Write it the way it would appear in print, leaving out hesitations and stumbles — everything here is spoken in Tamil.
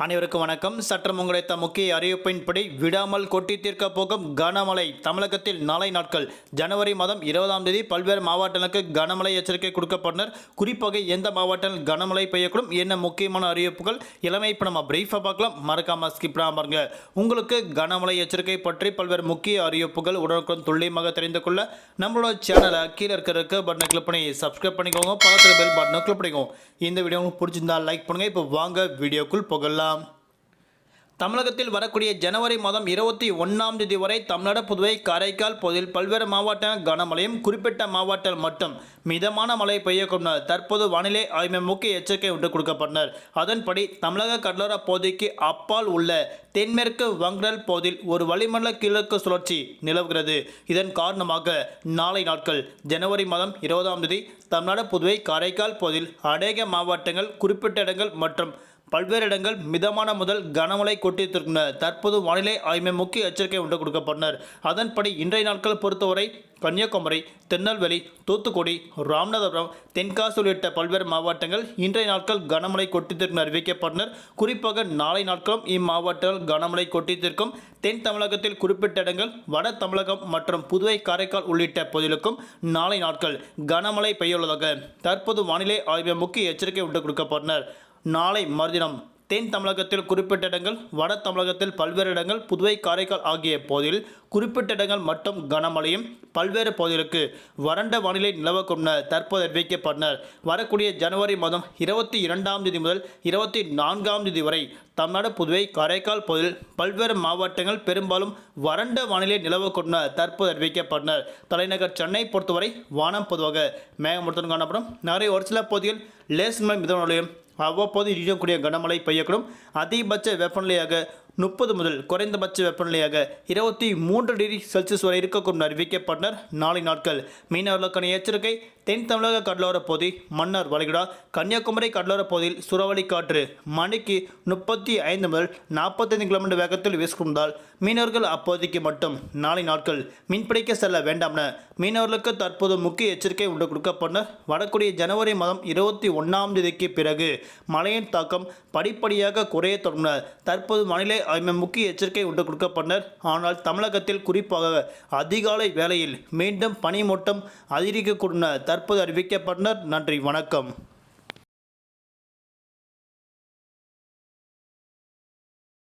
அனைவருக்கும் வணக்கம். சற்றம் உங்களுடைய முக்கிய அறிவிப்பின்படி விடாமல் கொட்டி தீர்க்க போகும் கனமழை. தமிழகத்தில் நாளை நாட்கள் ஜனவரி மாதம் 20ஆம் தேதி பல்வேறு மாவட்டங்களுக்கு கனமழை எச்சரிக்கை கொடுக்கப்பட்டனர். குறிப்பாக எந்த மாவட்டத்தில் கனமழை பெய்யக்கூடும், என்ன முக்கியமான அறிவிப்புகள் இளமை இப்போ நம்ம பிரீஃபாக பார்க்கலாம். மறக்காம ஸ்கிப் பாருங்க. உங்களுக்கு கனமழை எச்சரிக்கை பற்றி பல்வேறு முக்கிய அறிவிப்புகள் உடனுக்குடன் துல்லியமாக தெரிந்து கொள்ள நம்மளோட சேனலை கீழே இருக்கிற பட்டனை கிளிக் பண்ணி சப்ஸ்கிரைப் பண்ணிக்கோங்க. பக்கத்தில் பெல் பட்டனை கிளிக் பண்ணிக்கோங்க. இந்த வீடியோ உங்களுக்கு பிடிச்சிருந்தா லைக் பண்ணுங்க. இப்போ வாங்க வீடியோக்குள் போகலாம். தமிழகத்தில் வரக்கூடிய ஜனவரி மாதம் 21ஆம் தேதி வரை தமிழ்நாடு, புதுவை, காரைக்கால் பகுதியில் பல்வேறு மாவட்டங்கள் கனமழையும், குறிப்பிட்ட மாவட்டங்கள் மட்டும் மிதமான மழை பெய்யக்கூடும் தற்போது வானிலை ஆய்வு முக்கிய எச்சரிக்கை ஒன்று கொடுக்கப்பட்டனர். அதன்படி தமிழக கடலோர பகுதிக்கு அப்பால் உள்ள தென்மேற்கு வங்கடல் பகுதியில் ஒரு வளிமண்டல கிழக்கு சுழற்சி நிலவுகிறது. இதன் காரணமாக நாளை நாட்கள் ஜனவரி மாதம் 20ஆம் தேதி தமிழ்நாடு, புதுவை, காரைக்கால் பகுதியில் அநேக மாவட்டங்கள், குறிப்பிட்ட இடங்கள் மற்றும் பல்வேறு இடங்கள் மிதமான முதல் கனமழை கொட்டியிருக்கின்றன. தற்போது வானிலை ஆய்வு முக்கிய எச்சரிக்கை ஒன்று கொடுக்கப்பட்டனர். அதன்படி இன்றைய நாட்கள் பொறுத்தவரை கன்னியாகுமரி, திருநெல்வேலி, தூத்துக்குடி, ராமநாதபுரம், தென்காசி உள்ளிட்ட பல்வேறு மாவட்டங்கள் இன்றைய நாட்கள் கனமழை கொட்டித்திருக்கும் அறிவிக்கப்பட்டனர். குறிப்பாக நாளை நாட்களும் இம்மாவட்டங்கள் கனமழை கொட்டித்திருக்கும். தென் தமிழகத்தில் குறிப்பிட்ட இடங்கள், வட தமிழகம் மற்றும் புதுவை, காரைக்கால் உள்ளிட்ட பகுதிகளுக்கும் நாளை நாட்கள் கனமழை பெய்யுள்ளதாக தற்போது வானிலை ஆய்வு முக்கிய எச்சரிக்கை ஒன்று கொடுக்கப்பட்டனர். நாளை மறுதினம் தென் தமிழகத்தில் குறிப்பிட்ட இடங்கள், வட தமிழகத்தில் பல்வேறு இடங்கள், புதுவை, காரைக்கால் ஆகிய பகுதியில் குறிப்பிட்ட இடங்கள் மட்டும் கனமழையும், பல்வேறு பகுதிகளுக்கு வறண்ட வானிலை நிலவக்கூடும் தற்போது அறிவிக்கப்பட்டனர். வரக்கூடிய ஜனவரி மாதம் 22ஆம் தேதி முதல் 24ஆம் தேதி வரை தமிழ்நாடு, புதுவை, காரைக்கால் பகுதியில் பல்வேறு மாவட்டங்கள் பெரும்பாலும் வறண்ட வானிலை நிலவக்கூடும் தற்போது அறிவிக்கப்பட்டனர். தலைநகர் சென்னை பொறுத்தவரை வானம் பொதுவாக மேகமூட்டத்துடன் காணப்படும். நகரை ஒரு சில பகுதியில் லேசான மிதமான நிலையும், அவ்வப்போது இடியக்கூடிய கனமழை பெய்யக்கூடும். அதிகபட்ச வெப்பநிலையாக 30 முதல் குறைந்தபட்ச வெப்பநிலையாக 23 டிகிரி செல்சியஸ் வரை இருக்கக்கூடும் அறிவிக்கப்பட்டனர். நாளை நாட்கள் மீனவர்களுக்கான எச்சரிக்கை. தென் தமிழக கடலோர பகுதி, மன்னார் வளைகுடா, கன்னியாகுமரி கடலோர பகுதியில் சூறாவளி காற்று மணிக்கு 35 முதல் 45 கிலோமீட்டர் வேகத்தில் வீசுவதால் மீனவர்கள் அப்போதைக்கு மட்டும் நாளை நாட்கள் மீன்பிடிக்க செல்ல வேண்டாம் என மீனவர்களுக்கு தற்போது முக்கிய எச்சரிக்கை ஒன்று கொடுக்கப்பட்டனர். வரக்கூடிய ஜனவரி மாதம் 21ஆம் தேதிக்கு பிறகு மழையின் தாக்கம் படிப்படியாக குறைய தொடங்கினர். தற்போது வானிலை முக்கிய எச்சரிக்கை ஒன்று கொடுக்கப்பட்டனர். ஆனால் தமிழகத்தில் குறிப்பாக அதிகாலை வேளையில் மீண்டும் பனிமூட்டம் அதிகரிக்கக்கூடும் தற்போது அறிவிக்கப்பட்டனர். நன்றி, வணக்கம்.